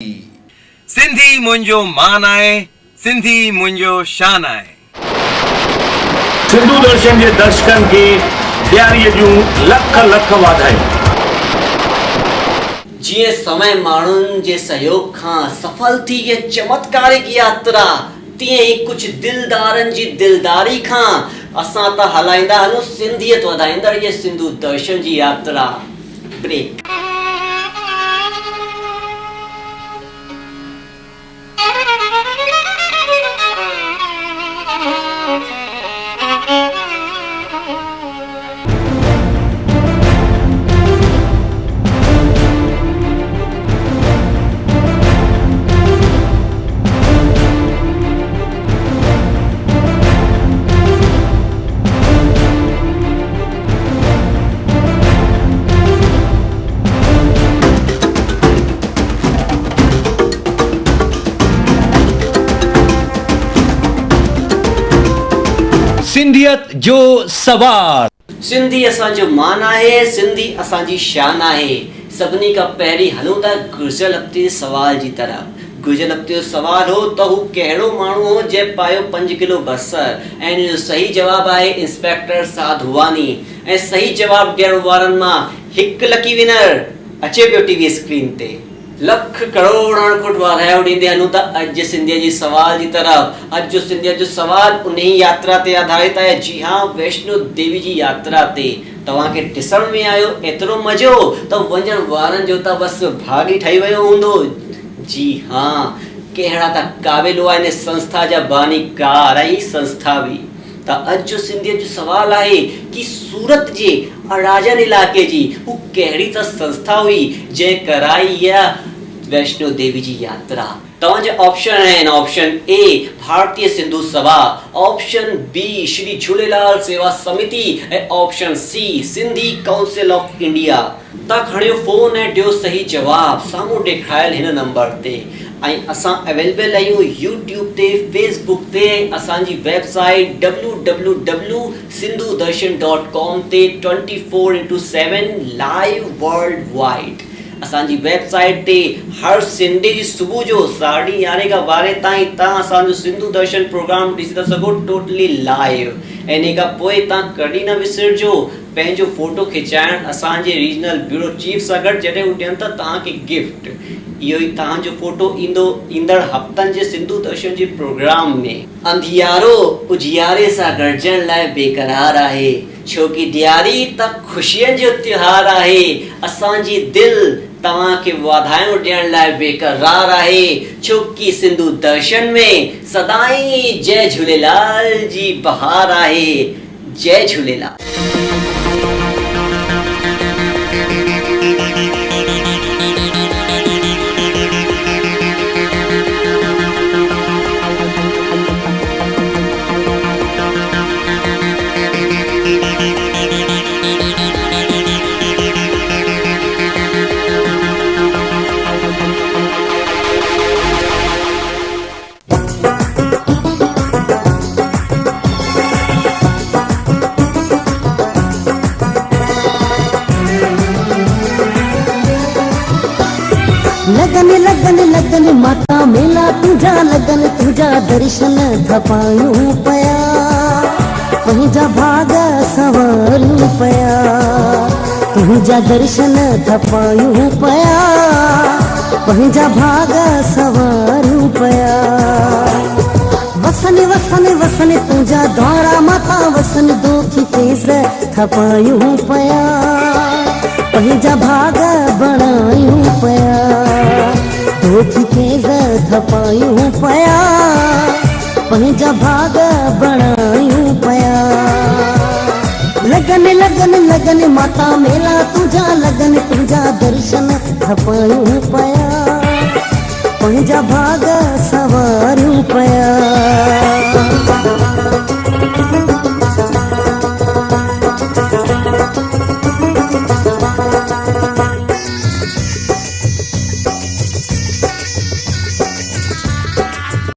सिंधी मुंहिंजो मान आहे, सिंधी मुंहिंजो शान आहे। सिंधु दर्शन के दर्शकन के ॾियारीअ जूं लख लख वाधायूं। जिए समय माण्हुनि जे सहयोग खां सफल थी ये चमत्कारिक यात्रा, तीअं ई कुछ दिलदारनि जी दिलदारी खां असां त हलाईंदा हलूं सिंधियत वधाईंदड़ ये सिंधु दर्शन जी यात्रा। ब्रेक। सिंधियत जो सवाल। सिंधी असांजो मान आहे, सिंधी असांजी शान आहे। सभिनी खां पहिरीं हलूं था गुर्जर हफ़्ते जे सवाल जी तरफ़। गुर्जर हफ़्ते जो सवाल हो त हू कहिड़ो माण्हू हो जंहिं पायो 5 किलो बसर, ऐं इन जो सही जवाब आहे इंस्पेक्टर साधवानी। ऐं सही जवाब ॾियण वारनि मां हिकु लकी विनर अचे पियो टीवी स्क्रीन ते। लख करोड़ अणखुट वाधायूं ॾींदे हलूं था अॼु सिंधीअ जी सवाल जी तरफ़। अॼु जो सिंधीअ जो सवाल उन ही यात्रा ते आधारित आहे। जी हाँ, वैष्णो देवी जी यात्रा ते। तव्हांखे ॾिसण में आयो एतिरो मज़ो त वञण वारनि जो त बस भाग ई ठही वियो हूंदो। जी हाँ, कहिड़ा त क़ाबिल आहिनि संस्था जा बानीकार ऐं संस्था बि। त अॼु जो सिंधीअ जो सवाल आहे कि सूरत जे अराजन इलाके जी हू कहिड़ी त संस्था हुई जंहिं कराई इहा वैष्णो देवी जी यात्रा। तव्हांजा ऑप्शन आहिनि ऑप्शन ए भारतीय सिंधु सभा, ऑप्शन बी श्री झूलेलाल सेवा समिति ऐं option C Sindhi council of India. तव्हां खणियो फोन ऐं ॾियो सही जवाब साम्हूं ॾेखारियल हिन नंबर ते। ऐं असां अवेलेबल आहियूं यूट्यूब ते, फेसबुक ते, असांजी वेबसाइट www.sindhudarshan.com ते 24/7 लाइव वर्ल्ड वाइड। असांजी वेबसाइट ते हर संडे जी सुबुह जो 11:30 खां 12 ताईं तव्हां असांजो सिंधु दर्शन प्रोग्राम ॾिसी था सघो टोटली लाइव। ऐं इन खां पोइ तव्हां कॾहिं न विसरजो पंहिंजो फोटो खिचाइण असांजे रीजनल ब्यूरो चीफ सां गॾु जॾहिं हू ॾियनि था तव्हांखे गिफ्ट। इहो ई तव्हांजो फोटो ईंदड़ हफ़्तनि जे सिंधु दर्शन जे प्रोग्राम में। अंधियारो उजियारे सां गॾिजण लाइ बेक़रार आहे, छोकी ॾियारी त ख़ुशियुनि जो त्योहार आहे। असांजी दिलि तव्हांखे वाधायूं ॾियण लाइ बेक़रार आहे, छोकी सिंधु दर्शन में सदाईं जय झूलेलाल जी बहार आहे। जय झूलेलाल। लगन लगन लगन माता मेला तुझा लगन, तुझा दर्शन थपायूं पया, तुझा भाग सवारूं पया, तुझा दर्शन थपायूं पया, तुझा भाग सवारूं पया। वसन वसन वसन तुझा द्वारा माता वसन दोखी तेज थपायूं पया, तुझा भाग बणायूं पया, दोखी तेज थपायूं पया, पंहिंजा भाग बणायूं पया। लगन लगन लगन माता मेला तुझा लगन, तुझा दर्शन थपायूं पया, पंहिंजा भाग सवारूं पया।